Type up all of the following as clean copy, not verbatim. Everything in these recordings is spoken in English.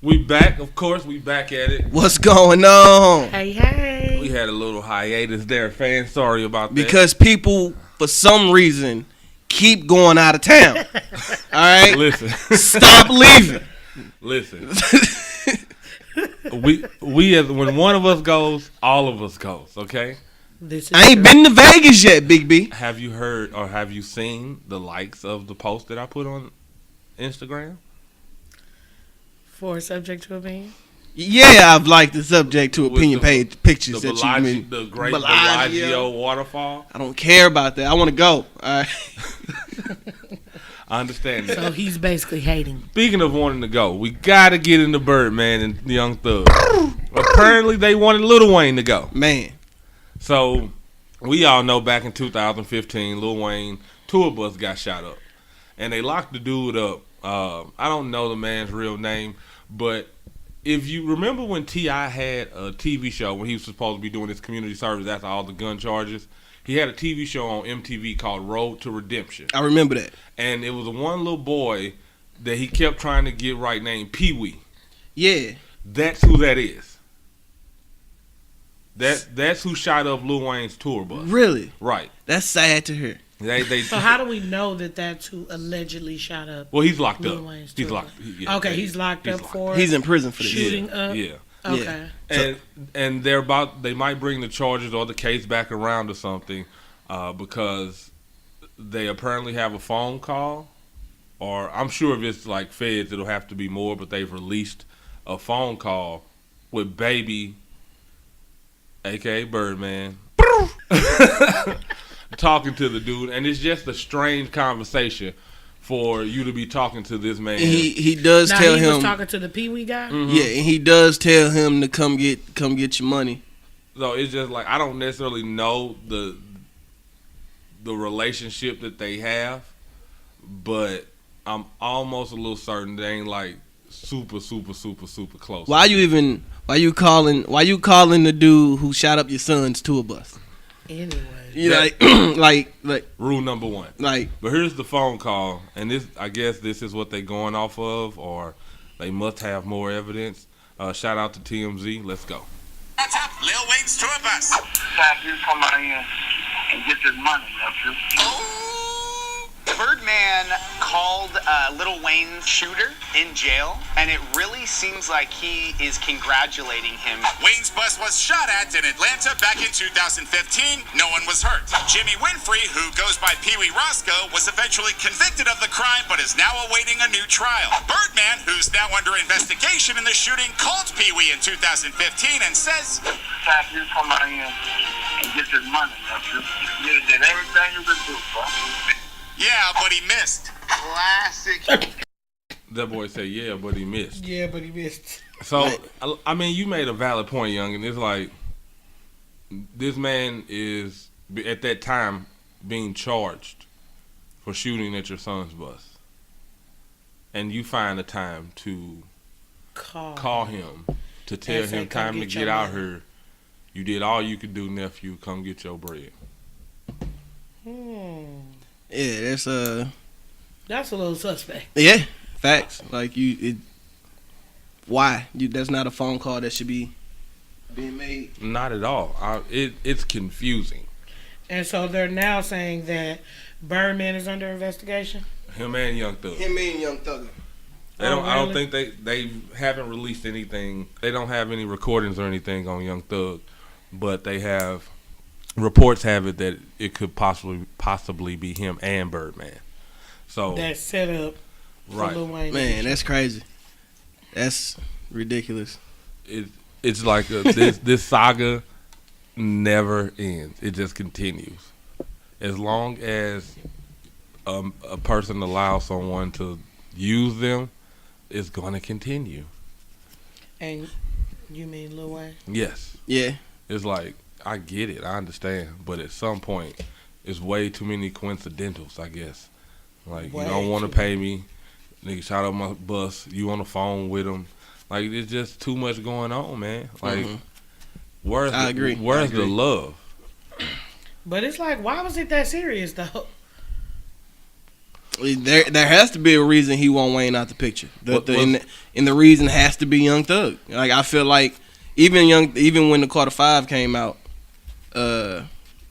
We back, of course. We back at it. What's going on? Hey. We had a little hiatus there, fans. Sorry about that. Because people, for some reason, keep going out of town. All right? Listen. Stop leaving. Listen. we as when one of us goes, all of us goes, okay? I ain't been to Vegas yet, Big B. Have you heard or have you seen the likes of the post that I put on Instagram? For subject to opinion? Yeah, I've liked the subject to opinion page pictures the that Bellagio, you made. the great Bellagio. Bellagio waterfall. I don't care about that. I want to go. All right. I understand that. So he's basically hating. Speaking of wanting to go, we gotta get into Birdman and Young Thug. Apparently, they wanted Lil Wayne to go. Man. So we all know back in 2015, Lil Wayne tour bus got shot up, and they locked the dude up. I don't know the man's real name, but if you remember when T.I. had a TV show when he was supposed to be doing his community service after all the gun charges, he had a TV show on MTV called Road to Redemption. I remember that. And it was one little boy that he kept trying to get right named Pee-wee. Yeah. That's who that is. That's who shot up Lil Wayne's tour bus. Really? Right. That's sad to hear. So how do we know that that's who allegedly shot up? Well, he's locked Lil up. Wayne's He's tour locked. Okay, he's locked up for. He's in prison for this. Shooting up. Yeah. Okay. And they might bring the charges or the case back around or something, because they apparently have a phone call, or I'm sure if it's like feds, it'll have to be more. But they've released a phone call with Baby, aka Birdman, talking to the dude, and it's just a strange conversation for you to be talking to this man. He does now tell he him. was talking to the Pee-wee guy. Mm-hmm. Yeah, and he does tell him to come get your money. So it's just like I don't necessarily know the relationship that they have, but I'm almost a little certain they ain't like super close. Why you calling the dude who shot up your son's tour bus? Anyway. You like rule number one. Like, but here's the phone call, and I guess this is what they're going off of, or they must have more evidence. Shout out to TMZ. Let's go. What's up, Lil Wayne's tour bus? You come out here and get this money, nephew. Oh! Birdman called Lil Wayne's shooter in jail, and it really seems like he is congratulating him. Wayne's bus was shot at in Atlanta back in 2015. No one was hurt. Jimmy Winfrey, who goes by Pee-wee Roscoe, was eventually convicted of the crime, but is now awaiting a new trial. Birdman, who's now under investigation in the shooting, called Pee-wee in 2015 and says, You come out here and get this money, nephew. You did everything you could do, bro. yeah, but he missed. Classic. That boy said, yeah, but he missed. Yeah, but he missed. So, I mean, you made a valid point, Young, and it's like this man is, at that time, being charged for shooting at your son's bus. And you find the time to call him, to tell him time to get out here. You did all you could do, nephew. Come get your bread. yeah, that's a little suspect. Yeah, facts. Like why? That's not a phone call that should be being made. Not at all. It's confusing. And so they're now saying that Birdman is under investigation. Him and Young Thug. Him and Young Thug. They don't. Really? I don't think they haven't released anything. They don't have any recordings or anything on Young Thug, but they have reports have it that it could possibly be him and Birdman. So that's set up for right. Lil Wayne. Man, that's crazy. That's ridiculous. It's like this saga never ends. It just continues. As long as a person allows someone to use them, it's going to continue. And you mean Lil Wayne? Yes. Yeah. It's like, I get it. I understand. But at some point, it's way too many coincidentals, I guess. Like, you don't want to pay me. Nigga shot up my bus. You on the phone with him. Like, it's just too much going on, man. Like, where's the love? But it's like, why was it that serious, though? There has to be a reason he want Wayne out the picture. And the reason has to be Young Thug. Like I feel like even when the Carter 5 came out,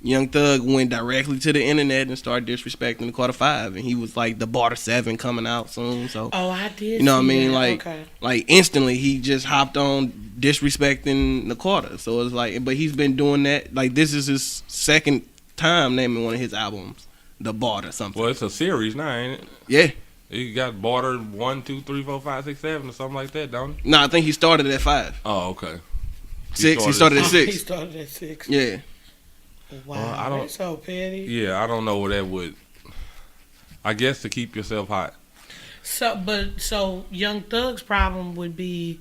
Young Thug went directly to the internet and started disrespecting the Carter 5, and he was like the Barter 7 coming out soon. So I did. You know what I see mean? that. Like instantly he just hopped on disrespecting the Carter. So it's like, but he's been doing that. Like this is his second time naming one of his albums The Barter something. Well, it's a series now, ain't it? Yeah. You got Barter 1, 2, 3, 4, 5, 6, 7 or something like that, don't you? No, I think he started at 5. Oh, okay. 6. He started at 6. He started at 6. Yeah. Wow, I don't- that's so petty. Yeah, I don't know where that would. I guess to keep yourself hot. So Young Thug's problem would be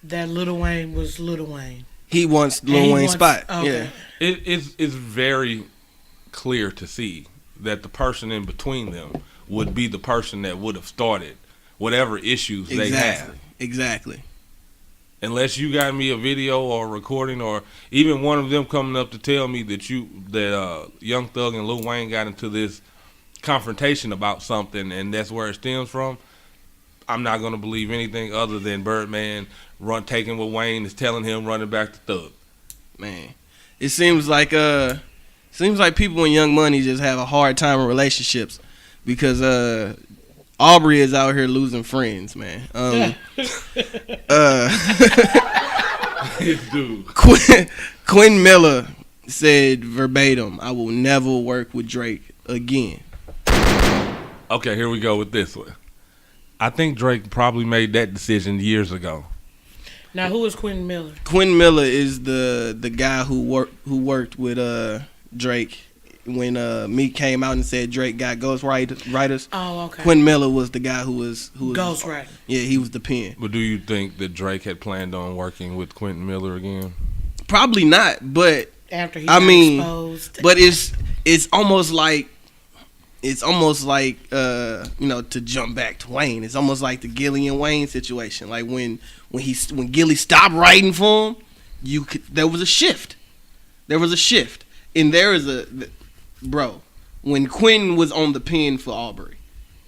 that Lil Wayne was Lil Wayne. He wants And Lil he Wayne's wants- spot. okay. Yeah. It's very clear to see that the person in between them would be the person that would have started whatever issues they have. Exactly. Unless you got me a video or a recording or even one of them coming up to tell me that Young Thug and Lil Wayne got into this confrontation about something and that's where it stems from, I'm not going to believe anything other than Birdman taking what Wayne is telling him, running back to Thug. Man, it seems like people in Young Money just have a hard time in relationships because Aubrey is out here losing friends, man. Dude. Quinn Miller said verbatim, "I will never work with Drake again." Okay, here we go with this one. I think Drake probably made that decision years ago. Now, who is Quentin Miller? Quinn Miller is the guy who worked with Drake when Meek came out and said Drake got ghostwriters. Oh, okay. Quinn Miller was the guy who was Ghostwriter. Yeah, he was the pen. But do you think that Drake had planned on working with Quentin Miller again? Probably not, but After he I got mean, exposed. but it's almost like to jump back to Wayne. It's almost like the Gilly and Wayne situation. Like when Gilly stopped writing for him, there was a shift. And there is when Quinn was on the pen for Aubrey,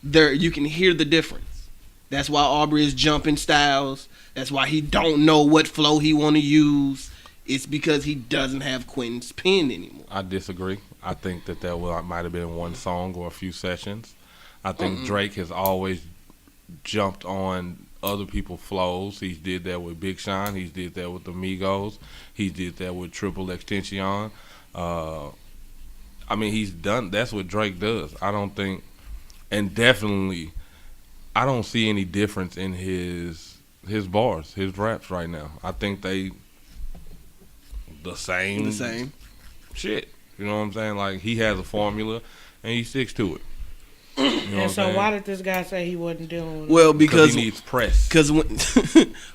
you can hear the difference. That's why Aubrey is jumping styles. That's why he don't know what flow he want to use. It's because he doesn't have Quinn's pen anymore. I disagree. I think that might have been one song or a few sessions. I think Drake has always jumped on other people's flows. He did that with Big Sean. He did that with the Migos. He did that with Triple Extension. I mean, he's done. That's what Drake does. I don't think, and definitely, I don't see any difference in his bars, his raps right now. I think they the same shit. You know what I'm saying? Like, he has a formula and he sticks to it. You know what I'm And so saying? why did this guy say he wasn't doing it? Well, because he needs press. Because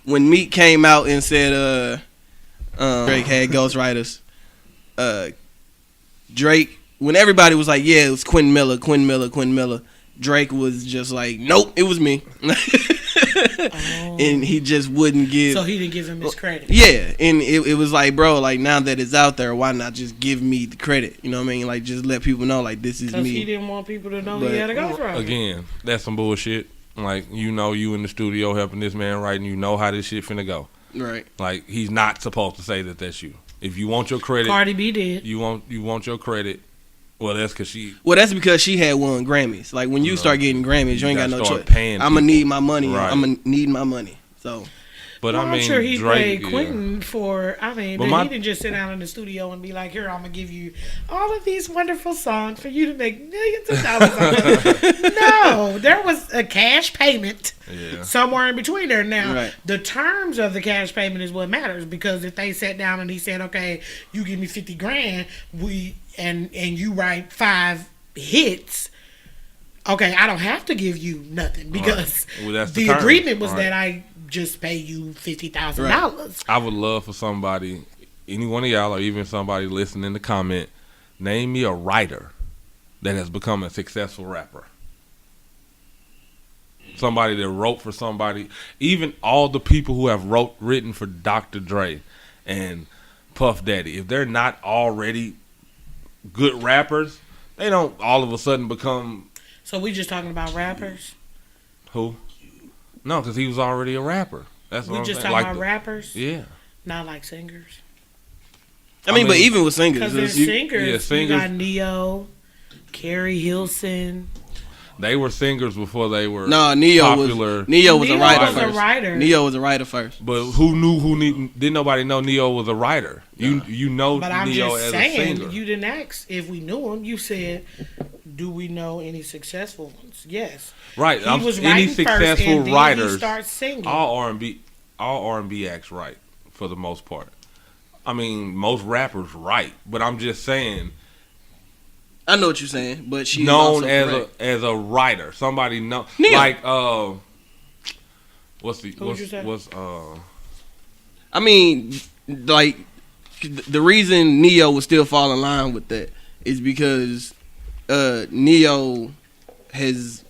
when Meek came out and said Drake had ghostwriters, Drake, when everybody was like, yeah, it was Quinn Miller, Drake was just like, nope, it was me. And he just wouldn't give. So he didn't give him his credit. Yeah, and it was like, bro, like, now that it's out there, why not just give me the credit? You know what I mean? Like, just let people know, like, this is me. Because he didn't want people to know But he had a ghostwriter. Again, that's some bullshit. Like, you in the studio helping this man write, and you know how this shit finna go. Right. Like, he's not supposed to say that that's you. If you want your credit, Cardi B did. you want your credit. Well, that's because she. Well, that's because she had won Grammys. Like, when you start getting Grammys, you ain't got gotta no start choice. paying I'm going to people. need my money. Right. I'm going to need my money. So, But Well, I mean, I'm sure he Drake, paid Quentin for. I mean, But but my- he didn't just sit down in the studio and be like, "Here, I'm gonna give you all of these wonderful songs for you to make millions of dollars on." No, there was a cash payment Yeah. somewhere in between there. Now, Right. the terms of the cash payment is what matters, because if they sat down and he said, "Okay, you give me $50,000, and you write 5 hits." Okay, I don't have to give you nothing because Well, that's the the term. agreement was Right. that I just pay you $50,000. I would love for somebody, any one of y'all, or even somebody listening to comment, name me a writer that has become a successful rapper. Somebody that wrote for somebody, even all the people who have written for Dr. Dre and Puff Daddy, if they're not already good rappers, they don't all of a sudden become So we just talking about rappers. Who? No, because he was already a rapper. That's what We I'm just saying. talking Like about rappers, yeah. not like singers. I mean, but even with singers, Because there's you- singers. yeah, You singers- got Neo, Carrie Hilson. They were singers before they were Neo popular. was Neo was a writer was a first. writer. Neo was a writer first. But who knew didn't nobody know Neo was a writer? You know But I'm Neo just as a saying, singer. you didn't ask if we knew him. You said, "Do we know any successful ones?" Yes. Right. He was any writing first, successful and then he writers, starts singing. all R&B acts right for the most part. I mean, most rappers right, but I'm just saying I know what you're saying, but she's known also as correct. as a writer. Somebody know Neo. like what's I mean, like the reason Neo would still fall in line with that is because Neo has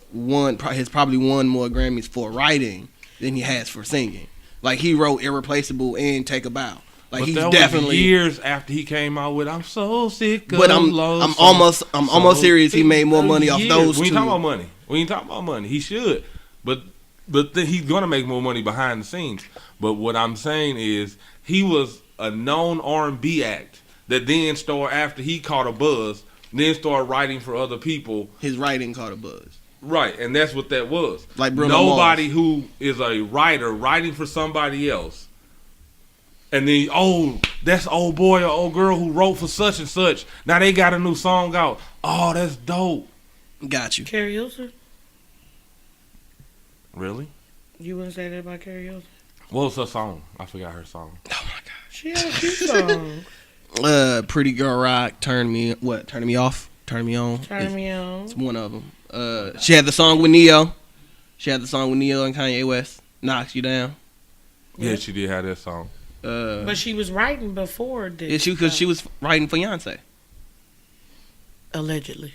probably won more Grammys for writing than he has for singing. Like he wrote "Irreplaceable" and "Take a Bow." Like but he's that definitely. was years after he came out with "I'm so sick of But I'm love." almost serious. He made more money off those We ain't two. talking about money. We ain't talking about money. He should, but then he's gonna make more money behind the scenes. But what I'm saying is, he was a known R&B act that then started after he caught a buzz, then started writing for other people. His writing caught a buzz. Right, and that's what that was. Like Bruno Nobody Mars. who is a writer writing for somebody else, and then that's old boy or old girl who wrote for such and such. Now they got a new song out. Oh, that's dope. Got you. Carrie Hilson. Really? You wouldn't say that about Carrie Hilson? What was her song? I forgot her song. She had a few songs. Pretty Girl Rock, Turn Me Off, Turn Me On. Turn me on. It's one of them. She had the song with Neo. She had the song with Neo and Kanye West. Knocks You Down. Yeah, she did have that song. But she was writing before this. Yeah, because she was writing for Beyonce. Allegedly.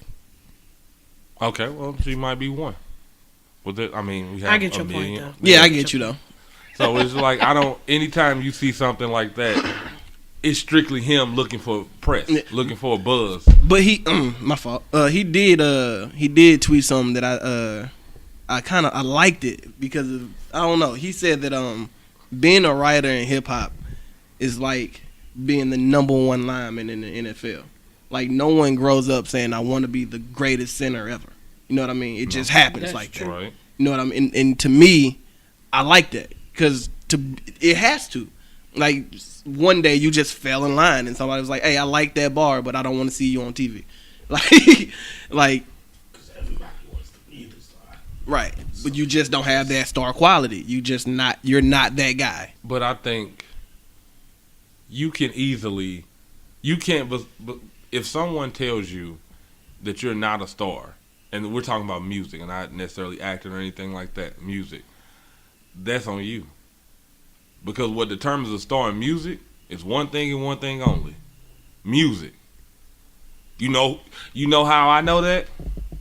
Okay, well, she might be one. Well, I mean, we have I get a your point, million. though. Yeah, I get you though. So it's like anytime you see something like that, it's strictly him looking for press, looking for a buzz. But he, my fault. He did tweet something that I liked it because of, I don't know. He said that being a writer in hip hop is like being the number one lineman in the NFL. Like no one grows up saying I want to be the greatest center ever. You know what I mean? It just happens That's like true. that. Right. You know what I mean? And to me, I like that because it has to. Like one day you just fell in line and somebody was like, "Hey, I like that bar, but I don't want to see you on TV." Like, Because everybody wants to be the star. right? But you just don't have that star quality. You're not that guy. But I think you can't. But if someone tells you that you're not a star, and we're talking about music, and not necessarily acting or anything like that, music, that's on you. Because what determines a star in music is one thing and one thing only: music. You know how I know that?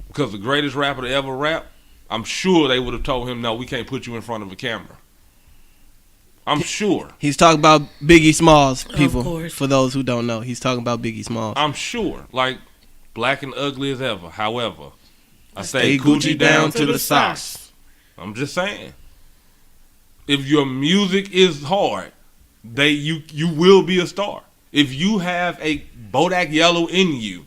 Because the greatest rapper to ever rap, I'm sure they would have told him, "No, we can't put you in front of a camera." I'm sure. He's talking about Biggie Smalls, people. course. For those who don't know, he's talking about Biggie Smalls. I'm sure. Like, black and ugly as ever. However, I Stay say Gucci down to the socks. I'm just saying. If your music is hard, you will be a star. If you have a Bodak Yellow in you,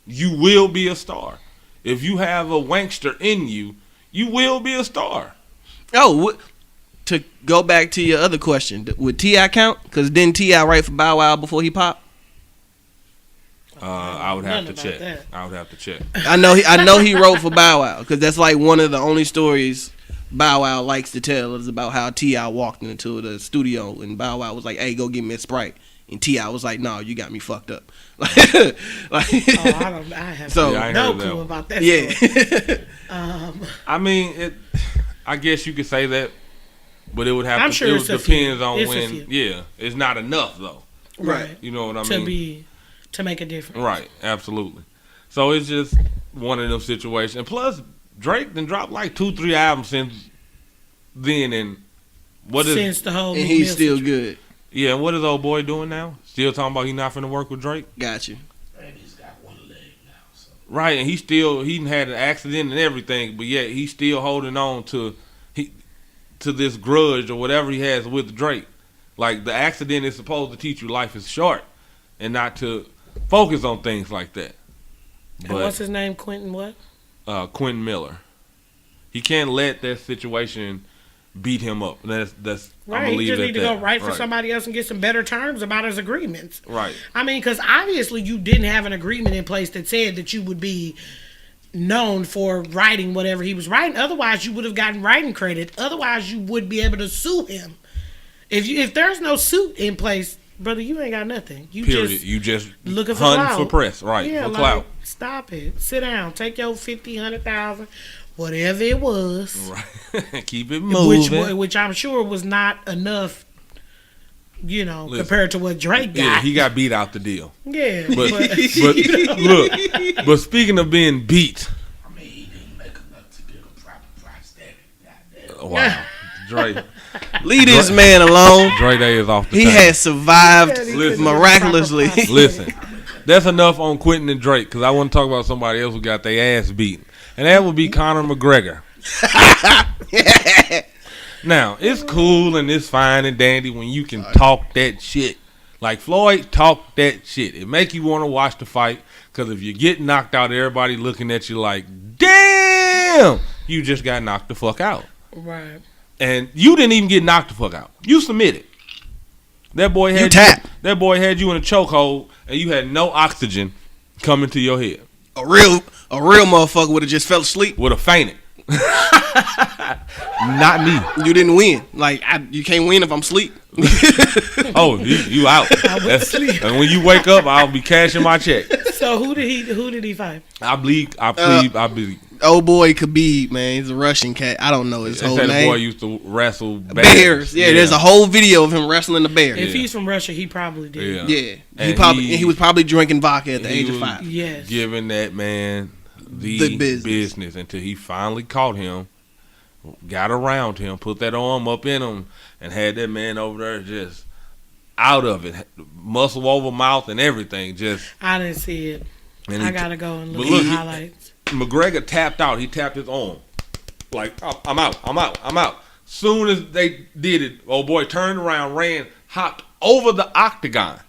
you will be a star. If you have a Wankster in you, you will be a star. Oh, to go back to your other question, would T.I. count? Because didn't T.I. write for Bow Wow before he popped? I would have to Nothing check. about that. I would have to check. I know he wrote for Bow Wow because that's like one of the only stories Bow Wow likes to tell is about how T.I. walked into the studio and Bow Wow was like, "Hey, go get me a Sprite," and T.I. was like, "No, you got me fucked up." Oh, I have So- Yeah, I ain't no heard that clue one. about that. Story. Yeah. I mean, I guess you could say that, but it would have I'm to. sure It it's a few. depends on It's a when. few. Yeah, it's not enough though. Right. You know what I mean? To make a difference. Right, absolutely. So it's just one of them situations. And plus, Drake done dropped like 2-3 albums since then, and what is Since the whole And Meek he's Mill still situation. good. yeah? And what is old boy doing now? Still talking about he not finna work with Drake? Got you. And he's got one leg now, so Right, and he had an accident and everything, but yet he's still holding on to this grudge or whatever he has with Drake. Like, the accident is supposed to teach you life is short and not to focus on things like that. And what's his name? Quentin what? Quentin Miller. He can't let that situation beat him up. That's right. He just need to go write for somebody else and get some better terms about his agreements. Right. I mean, because obviously you didn't have an agreement in place that said that you would be known for writing whatever he was writing. Otherwise, you would have gotten writing credit. Otherwise, you would be able to sue him. If there's no suit in place, brother, you ain't got nothing. You just looking for hunting clout. for press, right? Yeah, for clout. Stop it. Sit down. Take your 50, 100,000, whatever it was. Right. Keep it moving. Which I'm sure was not enough, compared to what Drake got. Yeah, he got beat out the deal. Yeah. But look, but speaking of being beat. I mean, he didn't make enough to get a proper price tag. Wow. Drake. Leave this man alone. Dre Day is off the He table. has survived Listen. miraculously. Listen, that's enough on Quentin and Drake, because I want to talk about somebody else who got their ass beaten, and that would be Conor McGregor. Now, it's cool and it's fine and dandy when you can talk that shit. Like Floyd talked that shit. It make you want to watch the fight, because if you get knocked out, everybody looking at you like, damn, you just got knocked the fuck out. Right. And you didn't even get knocked the fuck out. You submitted. That boy had That boy had you in a chokehold, and you had no oxygen coming to your head. A real motherfucker would have just fell asleep. Would have fainted. Not me. You didn't win. Like, you can't win if I'm asleep. Oh, you out. And when you wake up, I'll be cashing my check. So who did he fight? I believe. Old boy Khabib, man, he's a Russian cat. I don't know his whole name. That boy used to wrestle bears. Yeah, there's a whole video of him wrestling the bear. If he's from Russia, he probably did. Yeah. He was probably drinking vodka at the age of 5. Yes. Giving that man the business until he finally caught him, got around him, put that arm up in him, and had that man over there just out of it, muscle over mouth and everything. I didn't see it. And I gotta go and look at the highlights. McGregor tapped out. He tapped his arm. Like, I'm out. Soon as they did it, old boy turned around, ran, hopped over the octagon.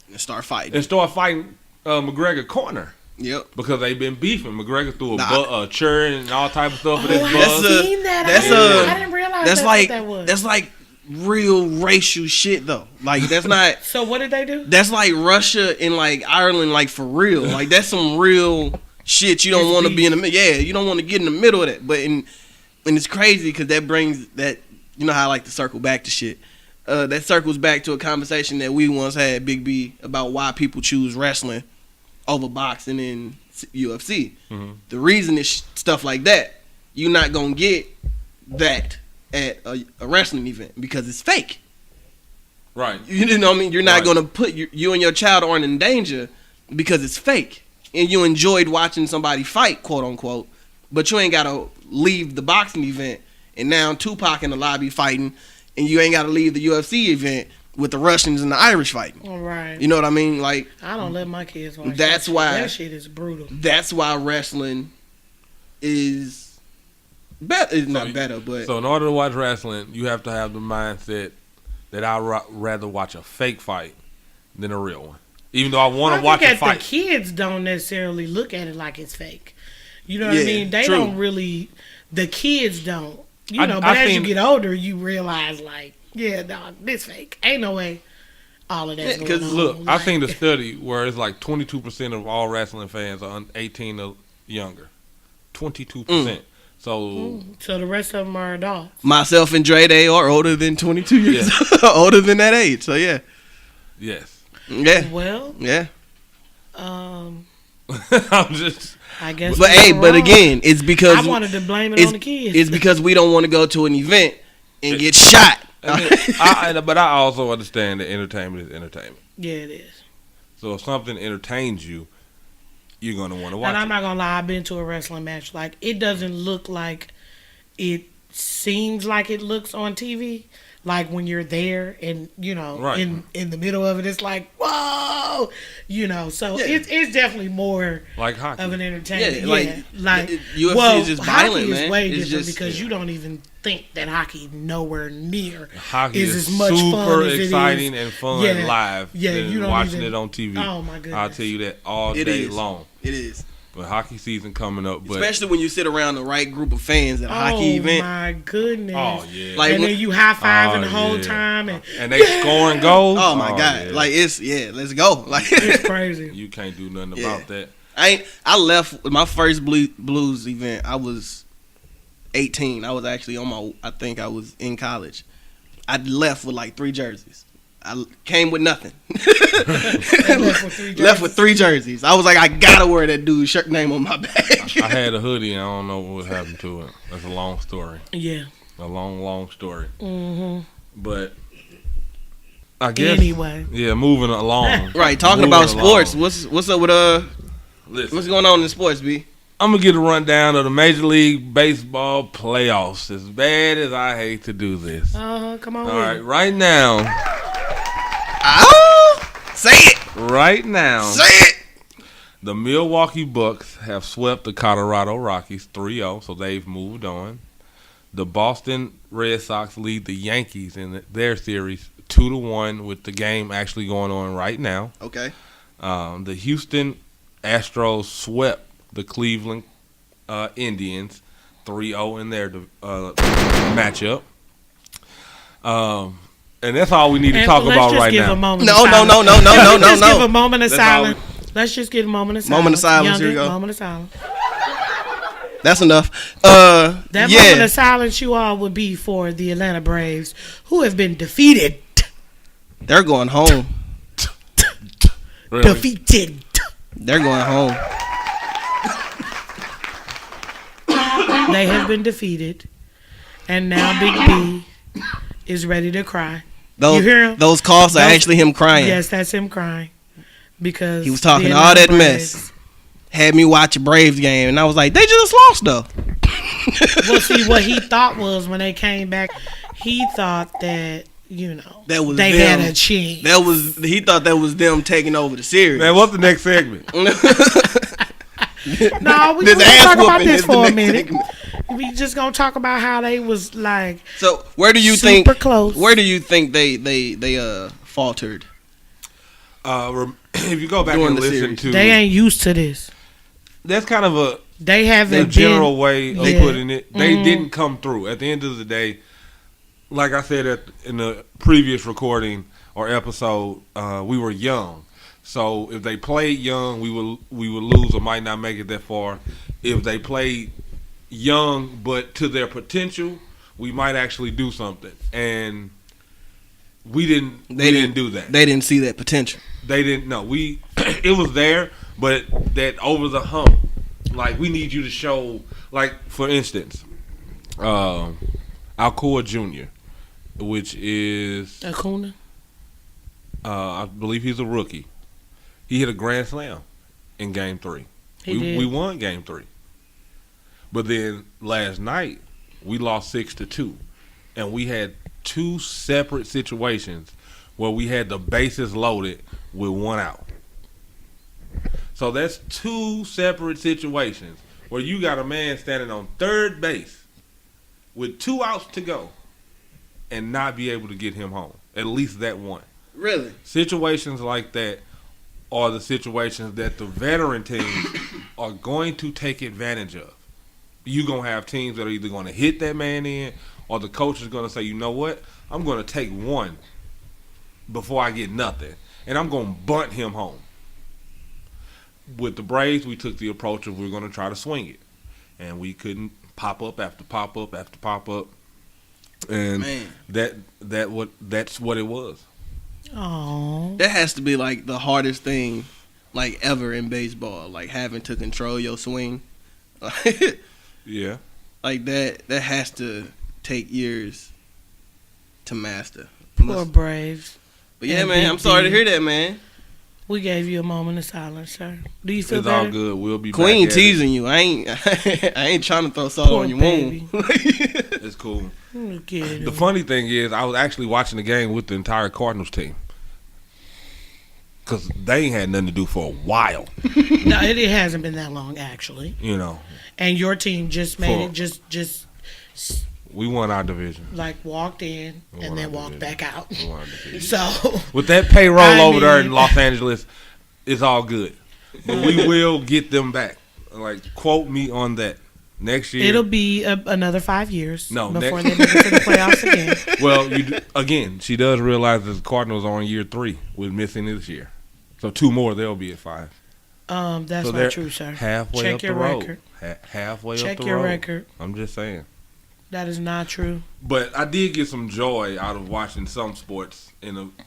And start fighting. McGregor corner. Yep. Because they been beefing. McGregor threw a chair and all type of stuff for this buzz. I seen that. I didn't realize that was. That's like real racial shit though. Like, that's not. So what did they do? That's like Russia and like Ireland, like for real. Like, that's some real shit. You don't want to be in the middle. Yeah, you don't want to get in the middle of that. But and it's crazy because that brings that. You know how I like to circle back to shit. That circles back to a conversation that we once had, Big B, about why people choose wrestling over boxing and UFC. Mm-hmm. The reason is stuff like that. You're not gonna get that at a wrestling event because it's fake. Right. You know what I mean? You're not gonna put you and your child aren't in danger because it's fake. And you enjoyed watching somebody fight, quote unquote, but you ain't gotta leave the boxing event and now Tupac in the lobby fighting, and you ain't gotta leave the UFC event with the Russians and the Irish fighting. All right. You know what I mean? Like, I don't let my kids watch that's that. why That shit is brutal. That's why wrestling is better. It's not better, but so in order to watch wrestling, you have to have the mindset that I'd rather watch a fake fight than a real one. Even though I want to watch a fight. The kids don't necessarily look at it like it's fake. You know what I mean? They don't really. The kids don't. You know, but as you get older, you realize, like, yeah, dog, this fake. Ain't no way all of that's going on. Look, I seen the study where it's like 22% of all wrestling fans are 18 or younger. 22%. So the rest of them are adults. Myself and Dre, they are older than 22 years. Older than that age. So, yeah. Yes. Yeah. Well. Yeah. I'm just... I guess. But again, it's because I wanted to blame it on the kids. It's because we don't want to go to an event and get shot. But I also understand that entertainment is entertainment. Yeah, it is. So if something entertains you, you're gonna want to watch. And I'm not gonna lie, I've been to a wrestling match. Like, it doesn't look like it seems like it looks on TV. Like when you're there and Right. in the middle of it, it's like whoa, So Yeah. it's definitely more Like hockey. of an entertainment. Yeah, Yeah, like, like UFC well, is just hockey violent, is man. way It's different just- because you don't even think that hockey nowhere near Hockey is is as much super fun as it exciting is. and fun Yeah. live Yeah, than you don't watching even- it on TV. Oh my goodness. I'll tell you that all It day is. long. It is. But hockey season coming up. But Especially when you sit around the right group of fans at a hockey Oh event. my goodness! oh yeah, Like, and when- then you high fiving Oh, the whole yeah. time, and and they scoring goals. Oh my god! yeah. Like let's go. Like it's crazy. you can't do nothing Yeah. about that. I left my first blues event. I was 18. I was actually I think I was in college. I left with like 3 jerseys. I came with nothing. left with 3 jerseys. Left with 3 jerseys. I was like, I gotta wear that dude's shirt name on my back. I had a hoodie and I don't know what happened to it. That's a long story. Yeah. A long story. Mm-hmm. But I guess Anyway, yeah, moving along. Right, talking Moving about sports. along. What's up with Listen, what's going on in sports, B? I'm gonna get a rundown of the Major League Baseball playoffs. As bad as I hate to do this. come on. All with right, it. right now, Say it. right now, Say it. the Milwaukee Bucks have swept the Colorado Rockies 3-0, so they've moved on. The Boston Red Sox lead the Yankees in their series 2-1, with the game actually going on right now. Okay. The Houston Astros swept the Cleveland Indians 3-0 in their matchup. And that's all we need to And talk let's about just right give now. A moment No, of no, no, silence. no, no, no, no, Let's give no. a moment of That's all silence. Let's just get a moment of silence. Moment of silence, here we Youngin, go. Moment of silence. That's enough. That moment Yeah. of silence you all would be for the Atlanta Braves, who have been defeated. They're going home. Really. Defeated. They're going home. They have been defeated. And now Big B is ready to cry. Those, You hear him? Those calls are Those- actually him crying. Yes, that's him crying. Because He was talking the all Atlanta that mess. Braves- Had me watch a Braves game, and I was like, they just lost though. Well, see, what he thought was when they came back, he thought that, That was they them. had a chance. He thought that was them taking over the series. Man, what's the next segment? No, we This gonna ass talk about whooping this is the for a next minute. segment. We just gonna talk about how they was like So where do you super think? close. Where do you think they faltered? If you go back During and the listen series. to, they ain't used to this. that's kind of a They haven't the been general way of Yeah. putting it. They Mhm. didn't come through. At the end of the day, like I said in the previous recording or episode, we were young. So if they played young, we would lose or might not make it that far. If they played young but to their potential, we might actually do something. And we didn't. They we didn't do that. They didn't see that potential. They didn't know. It was there, but that over the hump. Like, we need you to show, like, for instance, Alcoa Jr., which is, Acuna. I believe he's a rookie. He hit a grand slam in Game 3. He did. We won Game 3. But then last night, we lost 6-2. And we had 2 separate situations where we had the bases loaded with 1 out. So that's 2 separate situations where you got a man standing on third base with 2 outs to go and not be able to get him home. At least that one. Really? Situations like that are the situations that the veteran teams are going to take advantage of. You're going to have teams that are either going to hit that man in, or the coach is going to say, you know what, I'm going to take 1 before I get nothing, and I'm going to bunt him home. With the Braves, we took the approach of we're going to try to swing it. And we couldn't pop up after pop up after pop up. And Man. that's what it was. Oh. That has to be like the hardest thing, like ever in baseball. Like having to control your swing. Yeah. Like that has to take years to master. Poor Braves. But yeah, And man, Big I'm sorry to D. hear that, man. We gave you a moment of silence, sir. Do you feel It's better? all good. We'll be Queen back. teasing you. I ain't trying to throw salt Poor on your baby. wound. It's cool. Look at The him. funny thing is, I was actually watching the game with the entire Cardinals team. Because they ain't had nothing to do for a while, No, it hasn't been that long, actually. you know. And your team just made For- it, just We won our division. like walked in We and won then our walked division. back out. We won our division. So, With that payroll I over there in mean- Los Angeles, it's all good. But we will get them back. Like, quote me on that. Next year. it'll be another 5 years No, before next- they make it to the playoffs again. Well, again, she does realize that the Cardinals are on year 3 with missing this year. So 2 more, they'll be at 5. That's So they're not true, sir. halfway Check up your the road. record. Halfway up Check the your road. record. I'm just saying. That is not true. But I did get some joy out of watching some sports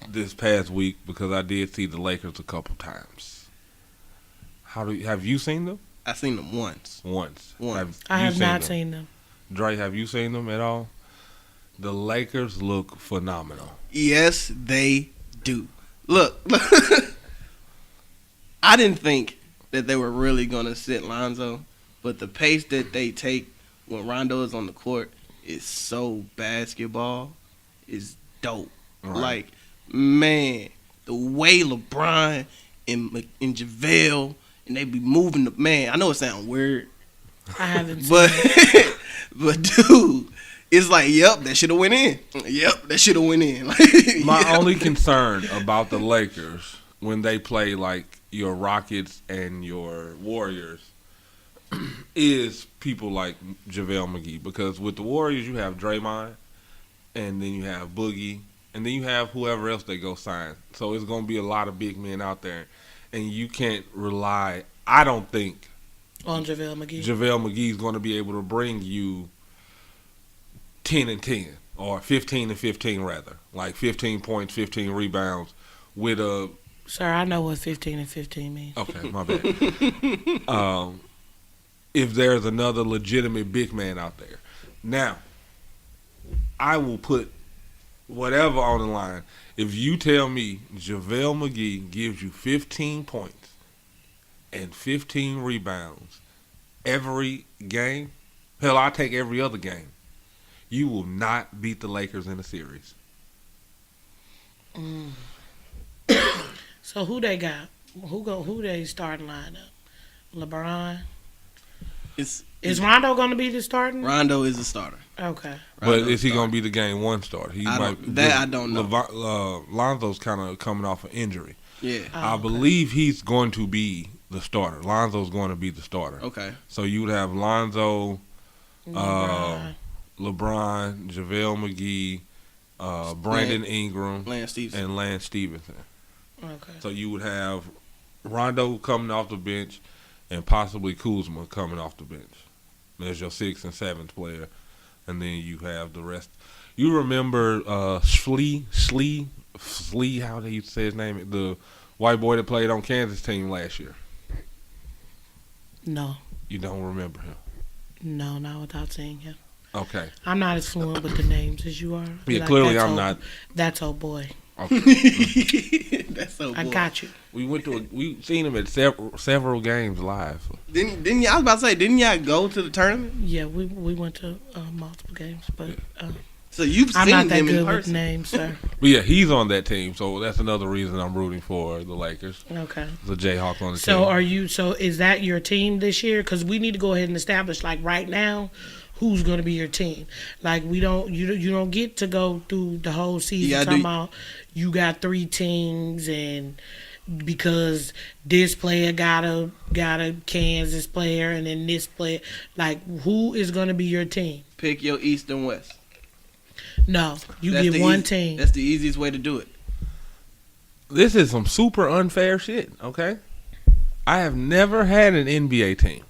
this past week because I did see the Lakers a couple times. Have you seen them? I seen them once. Once. I you have not them? seen them. Dre, have you seen them at all? The Lakers look phenomenal. Yes, they do. Look, I didn't think that they were really gonna sit Lonzo, but the pace that they take when Rondo is on the court is so basketball. Is dope. Right. Like, man, the way LeBron and JaVale and they be moving the man. I know it sounds weird, I haven't seen but it. but dude, it's like, yep, that should have went in. Yep, that should have went in. Like, My yep. only concern about the Lakers when they play like your Rockets and your Warriors is people like JaVale McGee. Because with the Warriors, you have Draymond, and then you have Boogie, and then you have whoever else they go sign. So it's going to be a lot of big men out there. And you can't rely, I don't think, On JaVale McGee. JaVale McGee is going to be able to bring you 10 and 10 or 15 and 15 rather, like 15 points, 15 rebounds with a. Sir, I know what 15 and 15 means. Okay, my bad. If there's another legitimate big man out there, now I will put whatever on the line. If you tell me JaVale McGee gives you 15 points and 15 rebounds every game, hell, I'll take every other game. You will not beat the Lakers in a series. So who they got? Who they starting lineup? LeBron. Is Rondo going to be the starting? Rondo is a starter. Okay. But Rondo's is he starter. going to be the game one starter? He I don't know. Lonzo's kind of coming off an injury. Yeah. I believe he's going to be the starter. Lonzo's going to be the starter. Okay. So you would have Lonzo, LeBron. LeBron, JaVale McGee, Brandon Ingram, Lance Stevenson. and Lance Stevenson. Okay. So you would have Rondo coming off the bench and possibly Kuzma coming off the bench. There's your 6th and 7th player. And then you have the rest. You remember Slee, how they used to say his name? The white boy that played on Kansas team last year. No. You don't remember him. No, not without seeing him. Okay. I'm not as fluent with the names as you are. Yeah, Like, clearly that's I'm old- not. That's old boy. Okay. That's so. I Boy. got you. we seen him at several games live. Didn't y'all? I was about to say, didn't y'all go to the tournament? Yeah, we went to multiple games, but So you've I'm seen not that them in good with person. names, sir. But yeah, he's on that team, so that's another reason I'm rooting for the Lakers. Okay. The Jayhawks on the So team. are you? So is that your team this year? Because we need to go ahead and establish, like right now, who's going to be your team. Like you don't get to go through the whole season Yeah, I talking do. about you got 3 teams and because this player got a Kansas player and then this player. Like who is going to be your team? Pick your East and West. No, you That's get the one easy- team. That's the easiest way to do it. This is some super unfair shit, okay? I have never had an NBA team.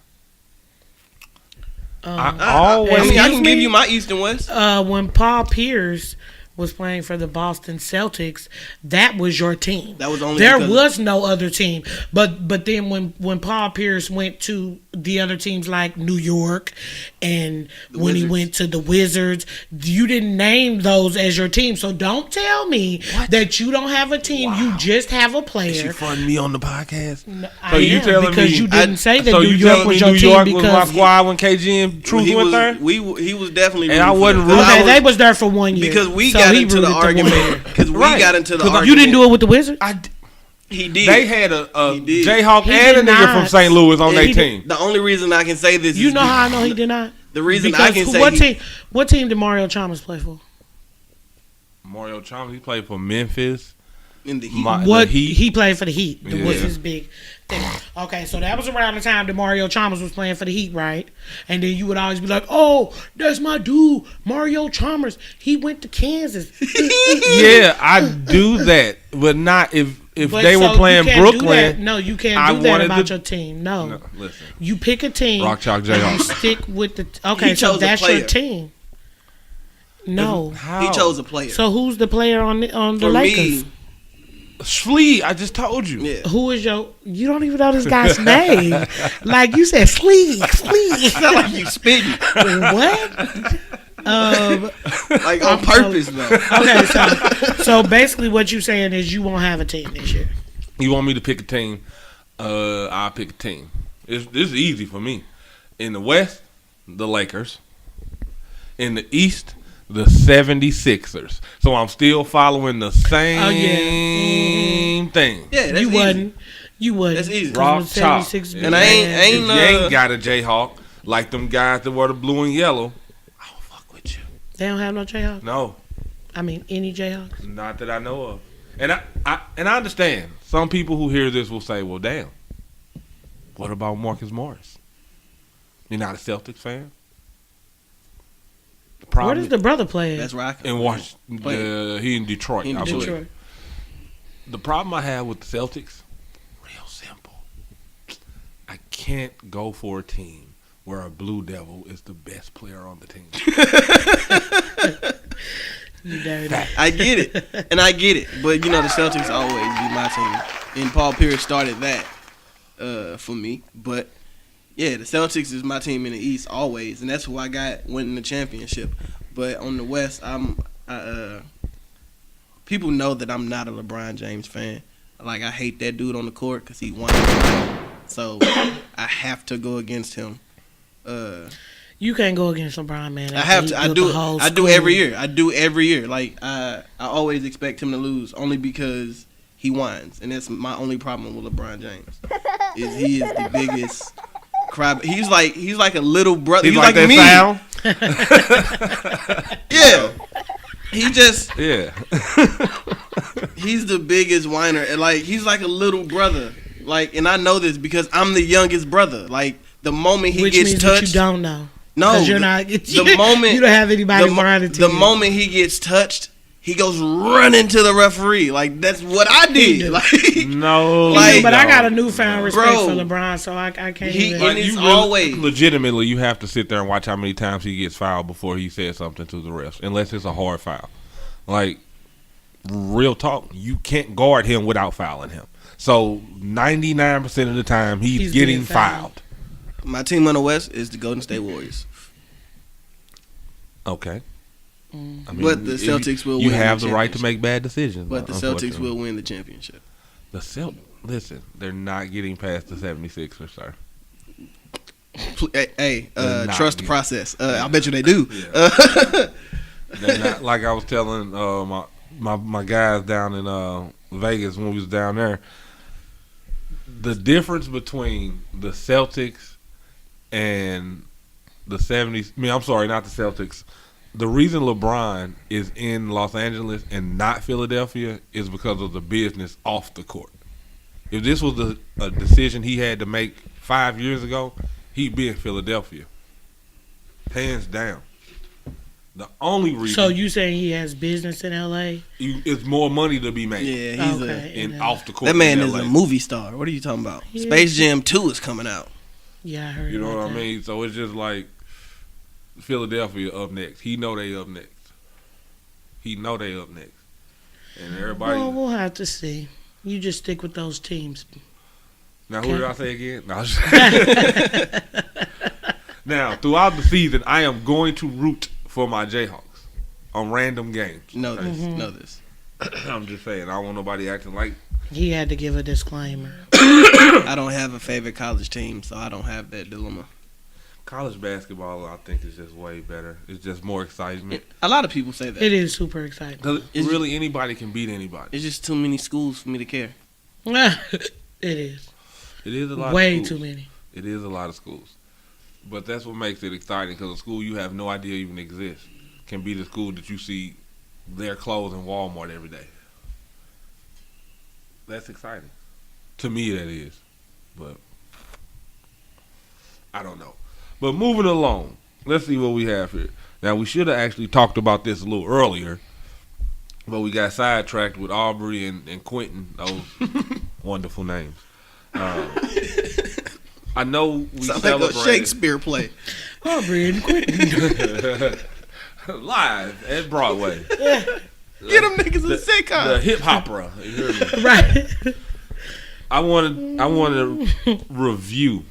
I always I mean, I Excuse can me? give you my East and West. When Paul Pierce was playing for the Boston Celtics, that was your team. That was only there because was no other team. But then when Paul Pierce went to the other teams like New York, and when he Wizards. went to the Wizards, you didn't name those as your team. So don't tell me that you don't have a team. You just have a Is she player. funding me on the podcast? So you telling because me- you didn't say that So New you York telling was me your New team York was my because squad when KG and Truth he went was there? he was definitely And I rooting for wasn't them. 'Cause rooting- I okay, they was there for 1 year because we So got he into the rooted for 1 year. argument. Because we Right. got into the 'Cause argument. You didn't do it with the Wizards. He did. They had a He did. Jayhawk He and a did nigga from not. St. Louis on And their he team. The only reason I can say this You is know how I know he did not? the reason Because I can say what team did Mario Chalmers play for? Mario Chalmers, he played for Memphis. in the Heat. My- What the Heat. he played for the Heat. Yeah. Was his big thing. Okay, so that was around the time that Mario Chalmers was playing for the Heat, right? And then you would always be like, "Oh, that's my dude, Mario Chalmers. He went to Kansas." Yeah, I do that, but not if But they were so playing you can't do that. Brooklyn. No, you can't I do that wanted about to- your team. No. No, listen, You pick a team. Rock Chalk and you Jayhawks. stick with the. Okay, He so chose a that's your player. team. No. How? He chose a player. So who's the player on the For Lakers? me, Slee. I just told you. yeah. Who is your? You don't even know this guy's name. Like you said, Slee. Sound like you spitting What? like on purpose though. Okay, so basically what you saying is you won't have a team this year. You want me to pick a team? I'll pick a team. This is easy for me. In the West, the Lakers. In the East, the 76ers. So I'm still following the same thing. Yeah, that's You easy. wouldn't. You wouldn't. That's easy. 'Cause Rock the chalk. 76 And And I ain't If you ain't got a Jayhawk like them guys that wear the blue and yellow, I don't fuck with you. They don't have no Jayhawks. No, I mean, any Jayhawks. not that I know of. And I understand. Some people who hear this will say, "Well, damn. What about Marcus Morris? You're not a Celtics fan?" The Where problem does the brother play? That's right. in Washington, he in Detroit. In I believe. Detroit. The problem I have with the Celtics, real simple. I can't go for a team where a Blue Devil is the best player on the team. You dirty. I get it, and I get it. But you know, the Celtics always be my team, and Paul Pierce started that for me. But yeah, the Celtics is my team in the East always, and that's who I got winning the championship. But on the West, people know that I'm not a LeBron James fan. Like I hate that dude on the court because he won. So I have to go against him. You can't go against LeBron, man. I have to. He built I the whole do school. every year. I do every year. Like I always expect him to lose only because he whines, and that's my only problem with LeBron James. Is he is the biggest cry. He's like a little brother. He's like that me. sound? Yeah. He just Yeah. he's the biggest whiner. And like he's like a little brother. Like, and I know this because I'm the youngest brother. Like the moment he Which gets means touched, that you don't know. no, 'Cause you're the, not. the moment you don't have anybody the, around it. the moment he gets touched, he goes running to the referee. Like that's what I He did. do. Like No. Like- but I no. got a newfound respect Bro, for LeBron, so I can't he- even. and it's always- legitimately you have to sit there and watch how many times he gets fouled before he says something to the refs, unless it's a hard foul. Like real talk, you can't guard him without fouling him. So 99% of the time he's getting getting fouled. fouled. my team on the West is the Golden State Warriors. Okay. I mean, But the if Celtics will You win have the the right to championship. make bad decisions. But the Celtics unfortunately. will win the championship. Listen, they're not getting past the 76ers, sir. Hey, They're not trust the good. process. I bet you they do. They're not, like I was telling my guys down in Vegas when we was down there. The difference between the Celtics and the 70s. I mean, I'm sorry, not the Celtics. The reason LeBron is in Los Angeles and not Philadelphia is because of the business off the court. If this was a decision he had to make 5 years ago, he'd be in Philadelphia. Hands down. The only reason So you saying he has business in L.A.? it's more money to be made Yeah, he's Okay. in and, off the court. that man in is LA. a movie star. What are you talking about? Yeah. Space Jam 2 is coming out. Yeah, I heard. You know about what I that. mean? So it's just like Philadelphia up next. He know they up next. And everybody. Well, we'll have to see. You just stick with those teams. Now, who did I say again? No, now, throughout the season, I am going to root for my Jayhawks on random games. Know this. I'm just saying, I don't want nobody acting like. He had to give a disclaimer. I don't have a favorite college team, so I don't have that dilemma. College basketball, I think, is just way better. It's just more excitement. A lot of people say that. It is super exciting. 'Cause really, anybody can beat anybody. It's just too many schools for me to care. It is. It is a lot. Way of schools. too many. It is a lot of schools, but that's what makes it exciting. Because a school you have no idea even exists can be the school that you see their clothes in Walmart every day. That's exciting. To me, that is. But I don't know. But moving along, let's see what we have here. Now, we should have actually talked about this a little earlier, but we got sidetracked with Aubrey and Quentin, those wonderful names. I know we Sounds like a celebrated Shakespeare play. Aubrey and Quentin. live at Broadway. Get them niggas a sitcom. The hip opera. You hear me? Right. I wanted to review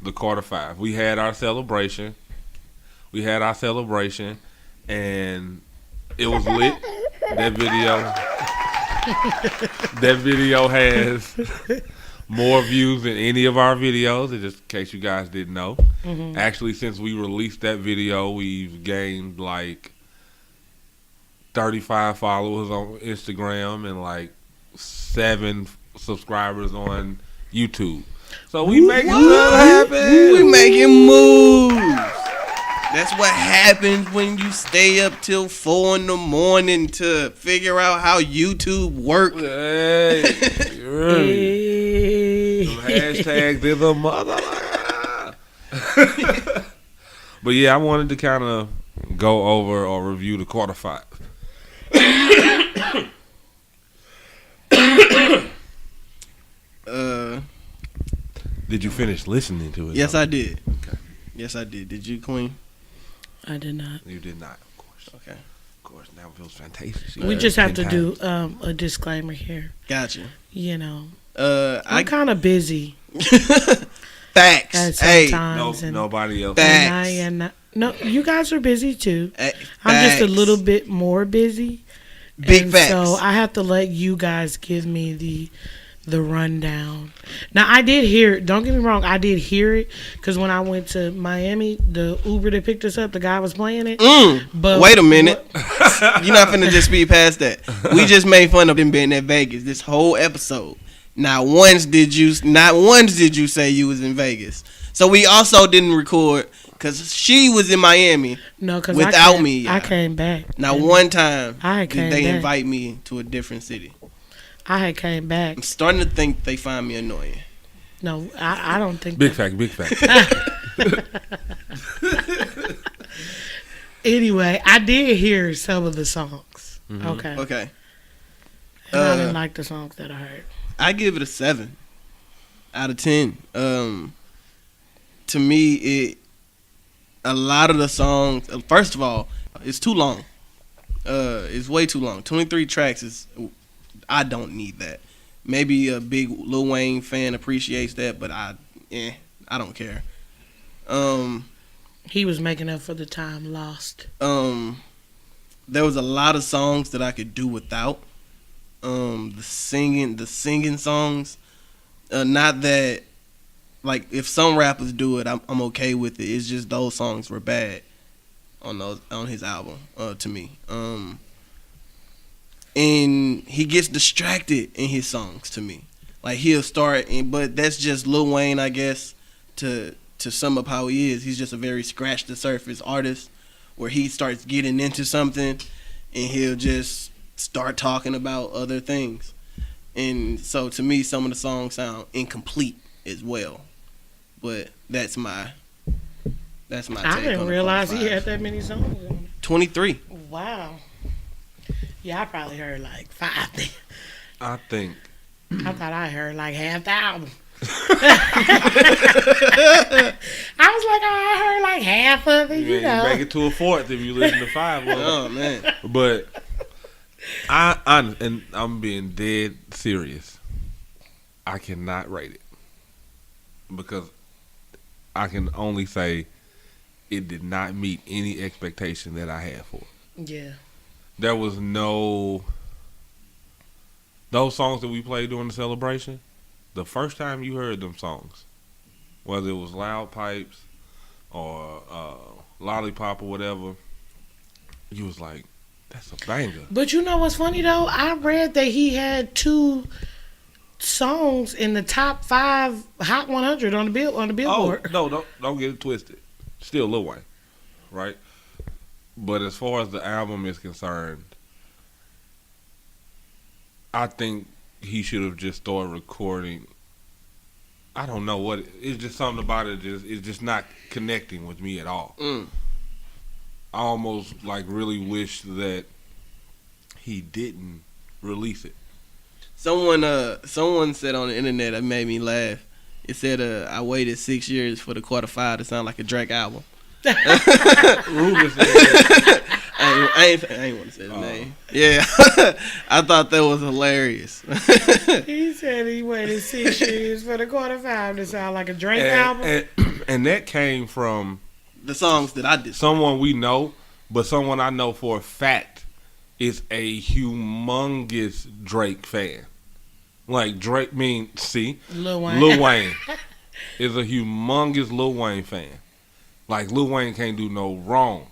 the Carter Five. We had our celebration. And it was lit. That video has more views than any of our videos. Just in case you guys didn't know. Mm-hmm. Actually, since we released that video, we've gained like 35 followers on Instagram and like 7 subscribers on YouTube. So we making stuff happen. We making moves. That's what happens when you stay up till 4 a.m. to figure out how YouTube works. Hey, some hashtags is a mother. But yeah, I wanted to kind of go over or review the Carter Five. Did you finish listening to it? Yes, though? I did. Okay. Yes, I did. Did you, Queen? I did not. You did not, of course. Okay. Of course, now it feels fantastic. We just have to do a disclaimer here. Gotcha. You know, I I'm kind of busy facts. at Hey, sometimes. and, nobody else. Facts. and I am not. No, you guys are busy too. hey, I'm just a facts. little bit more busy. Big and facts. So I have to let you guys give me the rundown. Now I did hear it. Don't get me wrong. I did hear it because when I went to Miami, the Uber that picked us up, the guy was playing it. But Wait a minute. You're not finna just speed past that. We just made fun of him being at Vegas this whole episode. Not once did you say you was in Vegas. So we also didn't record because she was in Miami. No, because Without me, I yeah. came back. Not And one time I did came they back. invite me to a different city. I had came back. I'm starting to think they find me annoying. No, I don't think. Big fact, big fact. Anyway, I did hear some of the songs. Mm-hmm. Okay. Okay. And I didn't like the songs that I heard. I give it a 7 out of 10. To me, a lot of the songs. First of all, it's too long. It's way too long. 23 tracks is. I don't need that. Maybe a big Lil Wayne fan appreciates that, but I don't care. He was making up for the time lost. There was a lot of songs that I could do without. The singing songs. Not that, like, if some rappers do it, I'm okay with it. It's just those songs were bad on his album. To me. And he gets distracted in his songs to me. Like he'll start, but that's just Lil Wayne, I guess. To sum up how he is, he's just a very scratch the surface artist, where he starts getting into something, and he'll just start talking about other things. And so to me, some of the songs sound incomplete as well. But that's my take I didn't on the realize Carter he Five. had that many songs on it. 23. Wow. Yeah, I probably heard like 5. I think I thought I heard like half the album. I was like, oh, I heard like half of it, you know. make it to a fourth if you listen to 5. Oh man. But I'm being dead serious. I cannot rate it because I can only say it did not meet any expectation that I had for it. Yeah. There was no those songs that we played during the celebration. The first time you heard them songs, whether it was Loud Pipes or Lollipop or whatever, you was like, "That's a banger." But you know what's funny though? I read that he had 2 songs in the top 5 Hot 100 on the Billboard. Oh, no, don't get it twisted. Still Lil Wayne, right? But as far as the album is concerned, I think he should have just started recording. I don't know what it's just something about it. It's just not connecting with me at all. I almost like really wish that he didn't release it. Someone said on the internet that made me laugh. It said, "I waited 6 years for the quarter 5 to sound like a Drake album." Ruben said, I ain't want to say the name. Yeah, I thought that was hilarious. He said he waited 6 years for the quarter 5 to sound like a Drake album. and that came from The songs that I did. someone we know, but someone I know for a fact is a humongous Drake fan. Like Drake Lil Wayne. Lil Wayne is a humongous Lil Wayne fan. Like Lil Wayne can't do no wrong.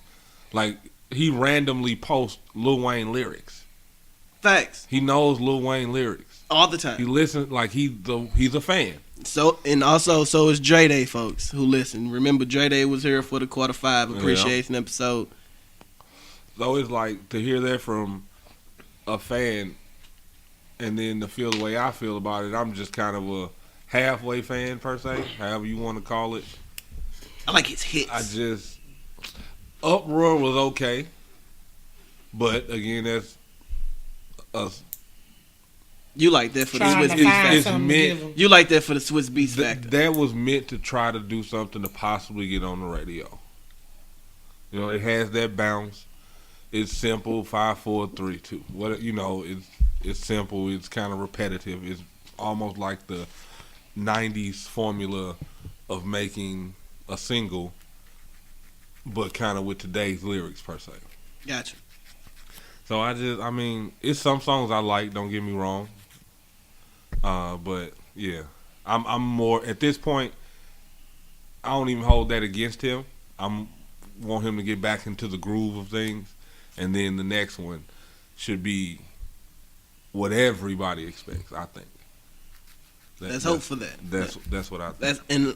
Like he randomly posts Lil Wayne lyrics. Facts. He knows Lil Wayne lyrics. All the He time. listens like he's a fan. So is Dre Day, folks who listen. Remember, Dre Day was here for the quarter 5 appreciation episode. So it's like to hear that from a fan, and then to feel the way I feel about it. I'm just kind of a halfway fan per se, however you want to call it. I like his hits. I just Uproar was okay, but again, that's us. You like that for the Trying Swiss to Beats find factor. something to meant- give him. You like that for the Swiss Beats factor. That was meant to try to do something to possibly get on the radio. You know, it has that bounce. It's simple, 5, 4, 3, 2. What it's simple. It's kind of repetitive. It's almost like the '90s formula of making a single, but kind of with today's lyrics per se. Gotcha. So I mean, it's some songs I like. Don't get me wrong. But yeah, I'm more at this point. I don't even hold that against him. I want him to get back into the groove of things, and then the next one should be what everybody expects. I think. Let's hope for that. That's what I think. And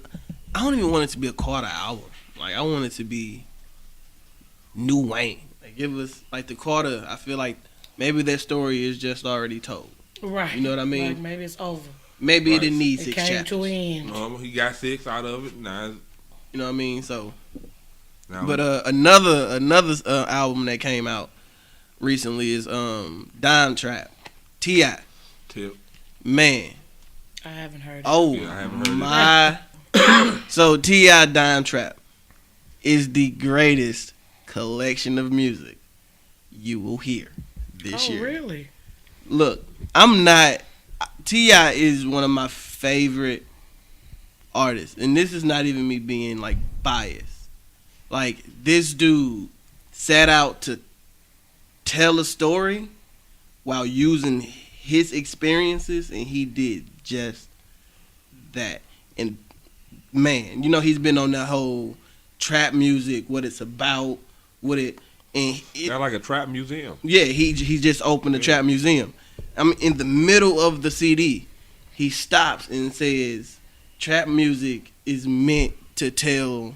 I don't even want it to be a Carter album. Like I want it to be New Wayne. Like give us like the Carter. I feel like maybe that story is just already told. Right. You know what I mean? Like maybe it's over. Maybe Right. it didn't need It 6 came chapters. to an end. He got 6 out of it. Now You know what I mean? So, now but another album that came out recently is Dime Trap, T.I. Tip. Man, I haven't heard it. oh Yeah, I haven't heard it. my! So T.I. Dime Trap is the greatest collection of music you will hear this year. Really? Look, I'm not. T.I. is one of my favorite artists, and this is not even me being like biased. Like this dude set out to tell a story while using his experiences, and he did just that. And man, you know he's been on that whole trap music, what it's about, what it and it, They're like a trap museum. yeah, he just opened a trap museum. I mean, in the middle of the CD, he stops and says, "Trap music is meant to tell.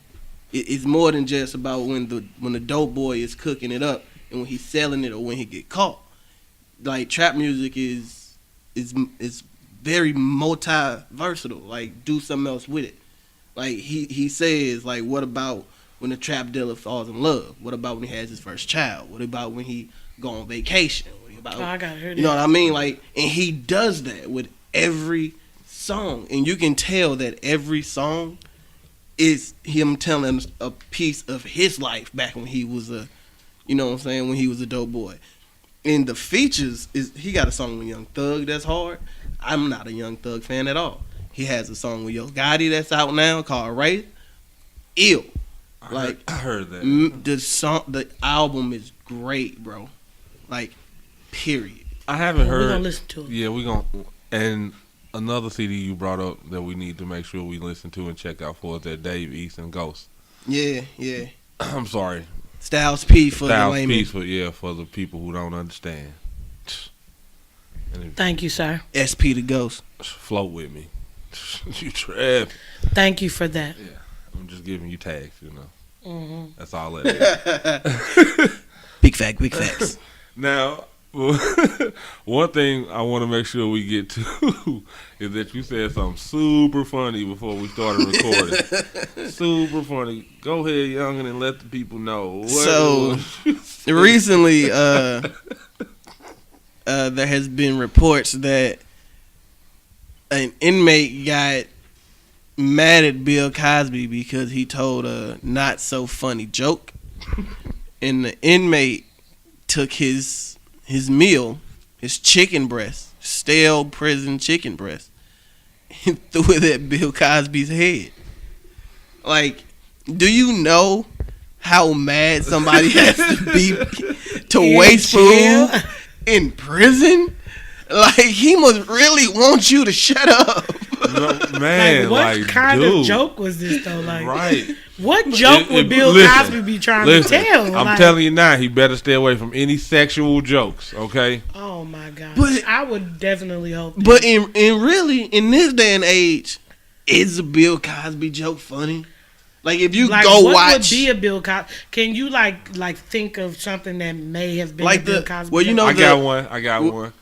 It's more than just about when the dope boy is cooking it up and when he's selling it or when he get caught. Like trap music is very multi versatile. Like do something else with it. Like he says, like what about when the trap dealer falls in love? What about when he has his first child? What about when he go on vacation? What about Oh, I gotta hear that. you know what I mean? Like, and he does that with every song, and you can tell that every song is him telling a piece of his life back when he was a, you know what I'm saying, when he was a dope boy. And the features is he got a song with Young Thug that's hard. I'm not a Young Thug fan at all. He has a song with Yo Gotti that's out now called Right. Ill. Like I heard that. the album is great, bro. Like, period. I haven't We're heard. gonna listen to it. Yeah, we gonna. And another CD you brought up that we need to make sure we listen to and check out for is that Dave East and Ghost. Yeah. I'm sorry, Styles P for the Styles layman. Peace for the people who don't understand. And Thank you, sir. SP the Ghost. float with me. You trap. Thank you for that. I'm just giving you tags, you know. Hmm. That's all that is. Big facts. Now, one thing I want to make sure we get to is that you said something super funny before we started recording. Super funny. Go ahead, youngin, and let the people know. What So, it was. Recently, there has been reports that an inmate got mad at Bill Cosby because he told a not so funny joke, and the inmate took his meal, his chicken breast, stale prison chicken breast, and threw it at Bill Cosby's head. Like, do you know how mad somebody has to be to In waste jail? food in prison? Like, he must really want you to shut up. No, man, Like, what kind dude. of joke was this though? Like, Right. what joke would Bill listen, Cosby be trying listen, to tell? I'm Like, telling you now, he better stay away from any sexual jokes, okay? Oh my god! But- I would definitely hope. that. But in this day and age, is a Bill Cosby joke funny? Like, if you like, go what watch, would be a Bill Cosby? Can you like think of something that may have been Like a Bill the- Cosby? well, you joke? know, I the- got one.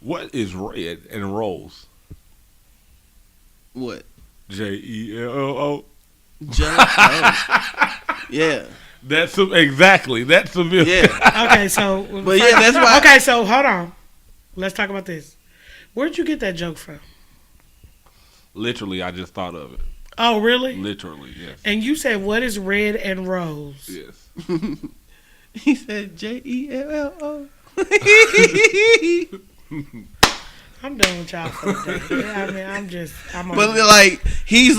What is red and rolls? what? JELLO. Joke? Oh. Yeah. That's exactly. That's the Bill. Yeah. Okay, so But yeah, that's why. Okay, so hold on. Let's talk about this. Where'd you get that joke from? Literally, I just thought of it. Oh, really? Literally, yes. And you said, "What is red and rose?" Yes. He said JELLO. I'm done with y'all for the day. I mean, I'm on. But like, he's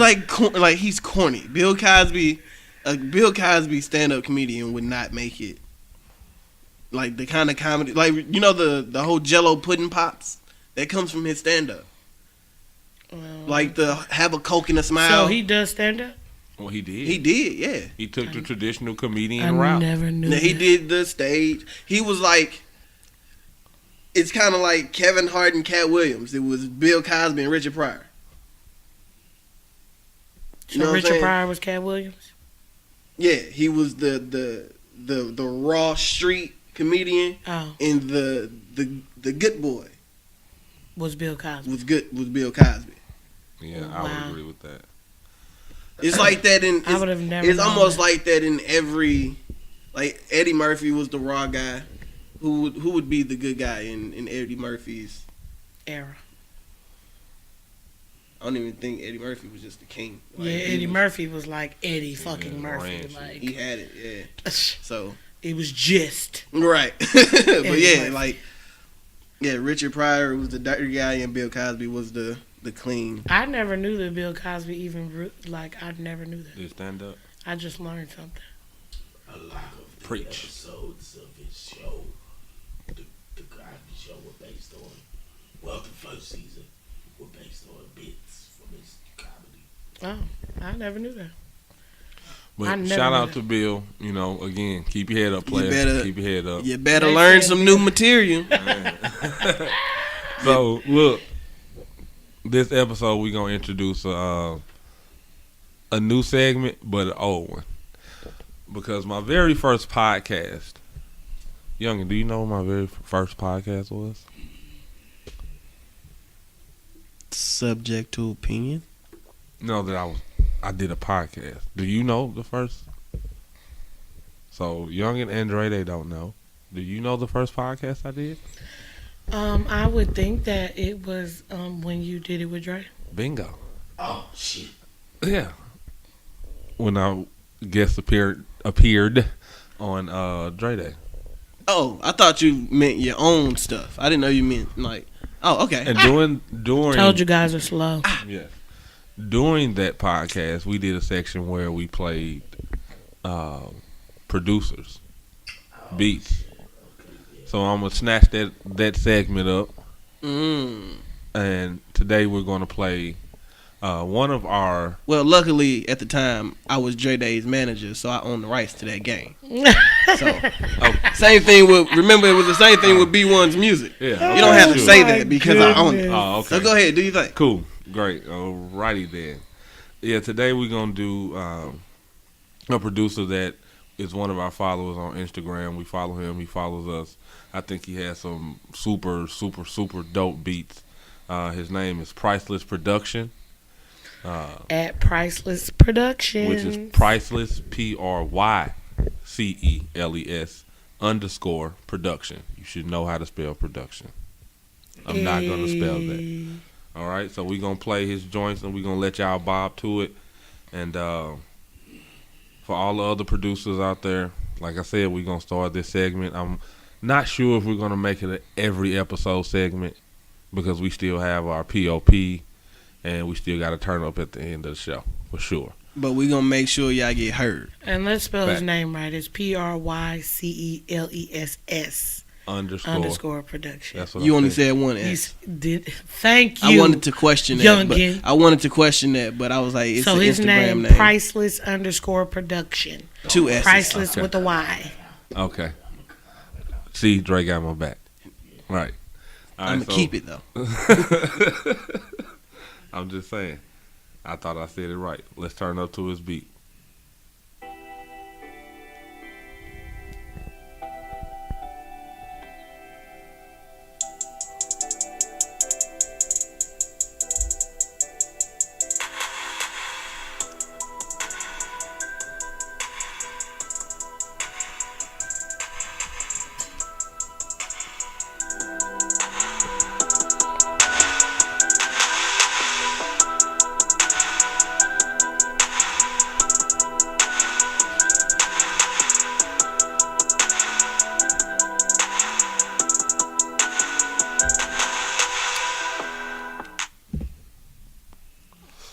he's corny. Bill Cosby, a Bill Cosby stand-up comedian would not make it. Like, the kind of comedy, like, you know, the whole Jello pudding pops that comes from his stand-up. Like, the have a Coke and a smile. So he does stand up. Well, he did. He did, yeah. He took the traditional comedian I route. never knew. Now, he that. did the stage. He was like, it's kind of like Kevin Hart and Cat Williams. It was Bill Cosby and Richard Pryor. So know what I'm Richard saying? Pryor was Cat Williams. Yeah, he was the raw street comedian, Oh, and the good boy was Bill Cosby. was Bill Cosby. Yeah, I Wow. would agree with that. It's like that in. I would have never. It's known almost that. like that in every. Like, Eddie Murphy was the raw guy. Who would be the good guy in Eddie Murphy's? era. I don't even think Eddie Murphy was just the king. Like, Yeah, he Eddie was- Murphy was like Eddie fucking Yeah, Murphy. Ranch. Like He had it, yeah. So it was just. right, but Eddie yeah, Murphy. like, yeah, Richard Pryor was the dirty guy, and Bill Cosby was the clean. I never knew that Bill Cosby even like. I never knew that. Did stand up? I just learned something. A lot of the Preach. episodes of his show, the Cosby Show, were based on, well, the first season were based on bits from his comedy. Oh, I never knew that. I But never shout knew out that. to Bill. You know, again, keep your head up, player. better- Keep your head up. You better They learn said some Bill- new material. So look, this episode we gonna introduce a new segment, but an old one, because my very first podcast. Youngin, do you know what my very first podcast was? Subject to opinion. No, that I did a podcast. Do you know the first? So Young and Andre, they don't know. Do you know the first podcast I did? I would think that it was when you did it with Dre. Bingo. Oh, shit. Yeah. When I guest appeared on Dre Day. Oh, I thought you meant your own stuff. I didn't know you meant like Oh, okay. And during Told you guys are slow. Yes. During that podcast, we did a section where we played producers, beats. So I'm gonna snatch that segment up, and today we're gonna play one of our. Well, luckily at the time I was Dre Day's manager, so I owned the rights to that game. So same thing with. Remember, it was the same thing with B1's music. Yeah, You don't have to sure. say that because I own it. Oh, okay. So go ahead, do your thing. Cool, great, alrighty then. Yeah, today we're gonna do a producer that is one of our followers on Instagram. We follow him, he follows us. I think he has some super dope beats. His name is Priceless Production. At Priceless Production. Which is Priceless, PRYCELES _production. You should know how to spell production. I'm not going to spell that. All right, so we're going to play his joints and we're going to let y'all bob to it. And for all the other producers out there, like I said, we're going to start this segment. I'm not sure if we're going to make it an every episode segment because we still have our POP and we still got to turn up at the end of the show, for sure. But we gonna make sure y'all get heard. And let's spell his Fact. name right. It's PRYCELESS Underscore production. That's what You I only said. said one He's S. thank you. I wanted to question that. Youngin. But I wanted to question that, but I was like, it's So an his Instagram name, name. Priceless _production. 2 S's. Priceless Okay. with a Y. Okay. See, Dre got my back. Right. All I'm right, gonna keep it though. I'm just saying. I thought I said it right. Let's turn up to his beat.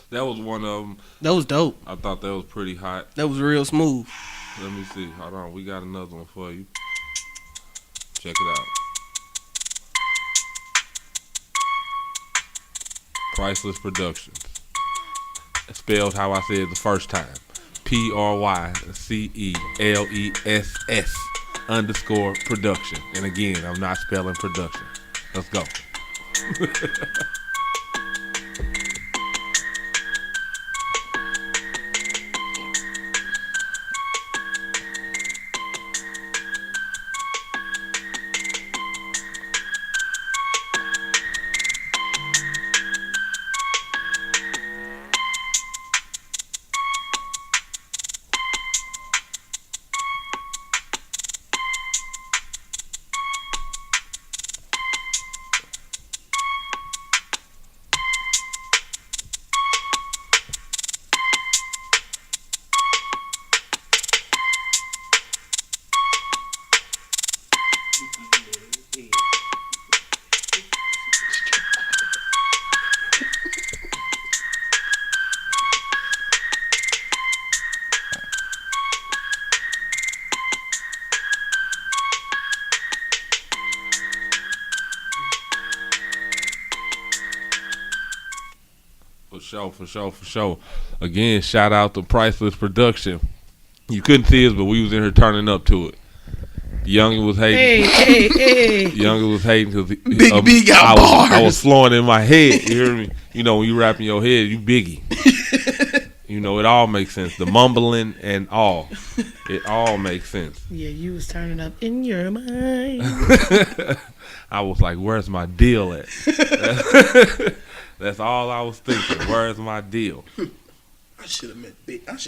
That was one of them. That was dope. I thought that was pretty hot. That was real smooth. Let me see. Hold on. We got another one for you. Check it out. Priceless Productions. Spelled how I said it the first time. PRYCELESS _production. And again, I'm not spelling production. Let's go. For sure. Again, shout out to Priceless Production. You couldn't see us, but we was in here turning up to it. Youngin was hating. Hey. Youngin was hating because Big B got I was bars. flowing in my head. You hear me? You know, when you rap in your head, you Biggie. You know, it all makes sense. The mumbling and all. It all makes sense. Yeah, you was turning up in your mind. I was like, where's my deal at? That's all I was thinking. Where's my deal? I should have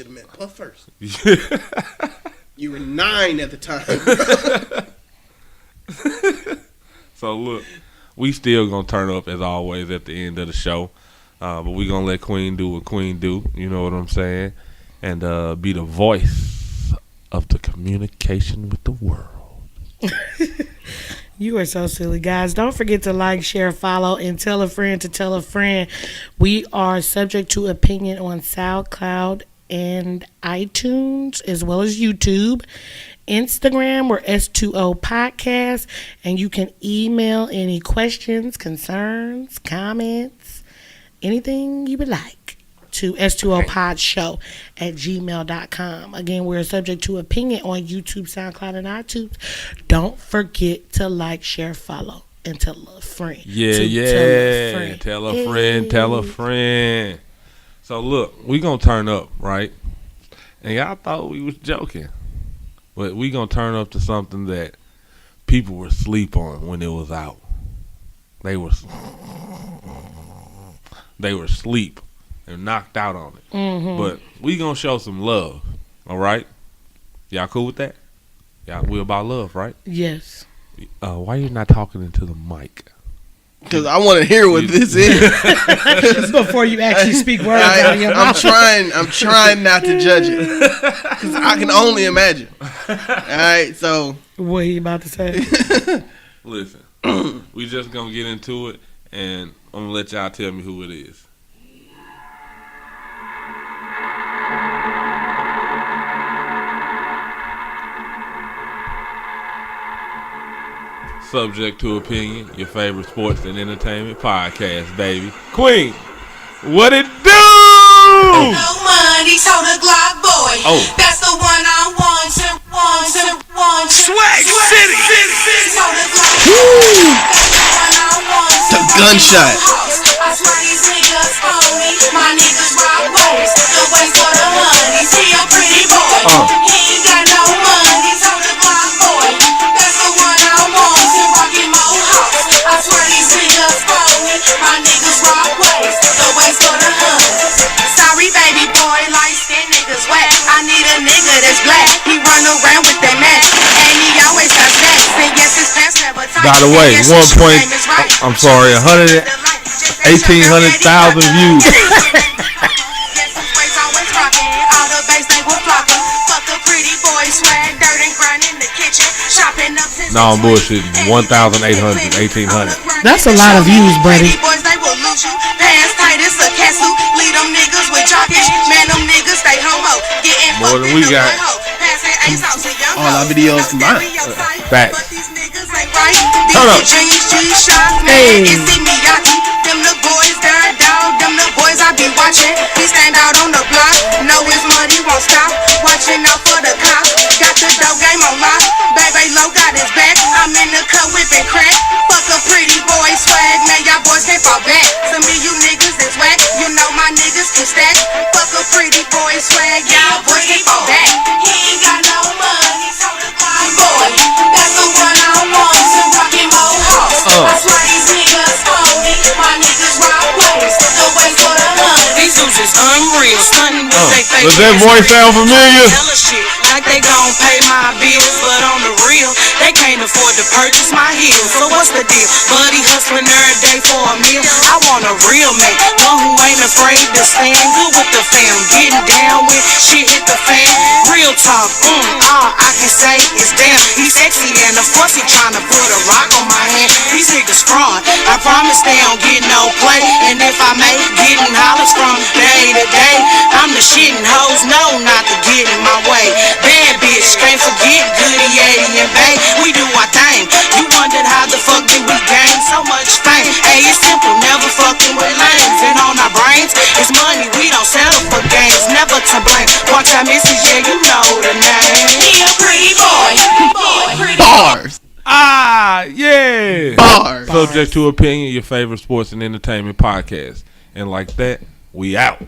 met Puff first. You were 9 at the time. So look, we still gonna turn up as always at the end of the show, but we gonna let Queen do what Queen do. You know what I'm saying, and be the voice of the communication with the world. You are so silly, guys. Don't forget to like, share, follow, and tell a friend to tell a friend. We are subject to opinion on SoundCloud and iTunes, as well as YouTube. Instagram, we're S2O Podcast, and you can email any questions, concerns, comments, anything you would like to S2OPodShow@gmail.com. Again, we're subject to opinion on YouTube, SoundCloud, and iTunes. Don't forget to like, share, follow, and tell a friend. Yeah. Tell a friend. Tell a friend. So look, we gonna turn up, right? And y'all thought we was joking, but we gonna turn up to something that people were asleep on when it was out. They were asleep. They're knocked out on it. Mm-hmm. But we gonna show some love. All right? Y'all cool with that? Y'all, we about love, right? Yes. Why you not talking into the mic? Because I want to hear what this is. Before you actually speak words out of your mouth. I'm trying not to judge it. Because I can only imagine. All right, so. What he about to say? Listen, we just gonna get into it, and I'm gonna let y'all tell me who it is. Subject to opinion, your favorite sports and entertainment podcast, baby. Queen, what it do? No money, so the Glock boy. Oh. That's the one I want. Swag City. So the Glock boy. That's the one I want. The gunshot. I swear these niggas phony. My niggas rock ways. The ways for the money. See a pretty boy. He ain't got no money, so the Glock boy. That's the one I want. Rockin' Mohawks. I swear these niggas phony. My niggas rock ways. The ways for the money. Sorry, baby boy, light-skinned niggas whack. I need a nigga that's black. He run around with that match, and he always got snacks. And yes, his pants never tight. By the way, Yes, 1 his point, name is right. I'm sorry, 1800,000 views. Yes, his waist always rockin'. All the bass they will flockin'. Fuck a pretty boy, swag, dirt and grind in the kitchen. Shopping up since No, I'm bullshitting. 1,800, 1,800. That's a lot of views, buddy. Pretty boys, they will lose you. Pants tight as a castle. Leave them niggas with jockers. Man, them niggas stay homo. Getting More fucked than in we the got. butthole. Passing ace out to young All our hoes. videos No combined. stereotype, Facts. but these niggas ain't right. Turn up. These jeans, G-Shock, man, Hey. and see Miyagi. Them the boys, they're down. Them the boys I be watching. He stand out on the block. Know his money won't stop. Watching out for the cops. Got the dope game on lock. Baby low got his back. I'm in the cut whipping crack. Fuck a pretty boy swag. Man, y'all boys can't fall back. Some of you niggas is whack. You know my niggas can stack. Fuck a pretty boy swag. Y'all boys can't fall back. He ain't got no money, so the boy. That's the one I want. So rockin' Mohawks. I swear these niggas phony. My niggas rock ways. The ways for the money. These dudes is unreal. Stunning with they face. Does that voice sound familiar? Hella shit, like they gon' pay my bills, but on the real, they can't afford to purchase my heels. So what's the deal? Buddy hustling every day for a meal. I want a real man, one who ain't afraid to stand good with the fam, getting down when shit hit the fan. Real talk, all I can say is damn, he's sexy and of course he tryna put a rock on my hand. These niggas fraud, I promise they don't get no play, and if I make getting hollers from day to day, I'm the shit and hoes know not to get in my way. Bad bitch, can't forget Goody, Eddie, and Bay. We do our thing. You wondered how the fuck did we gain so much fame? Hey, it's simple, never fucking with lames. And on our brains, it's money, we don't settle for games. Never to blame. Watch our misses, yeah, you know the name. He a pretty boy. Pretty Bars. Ah, yeah. Bars. Subject to opinion, your favorite sports and entertainment podcast. And like that, we out.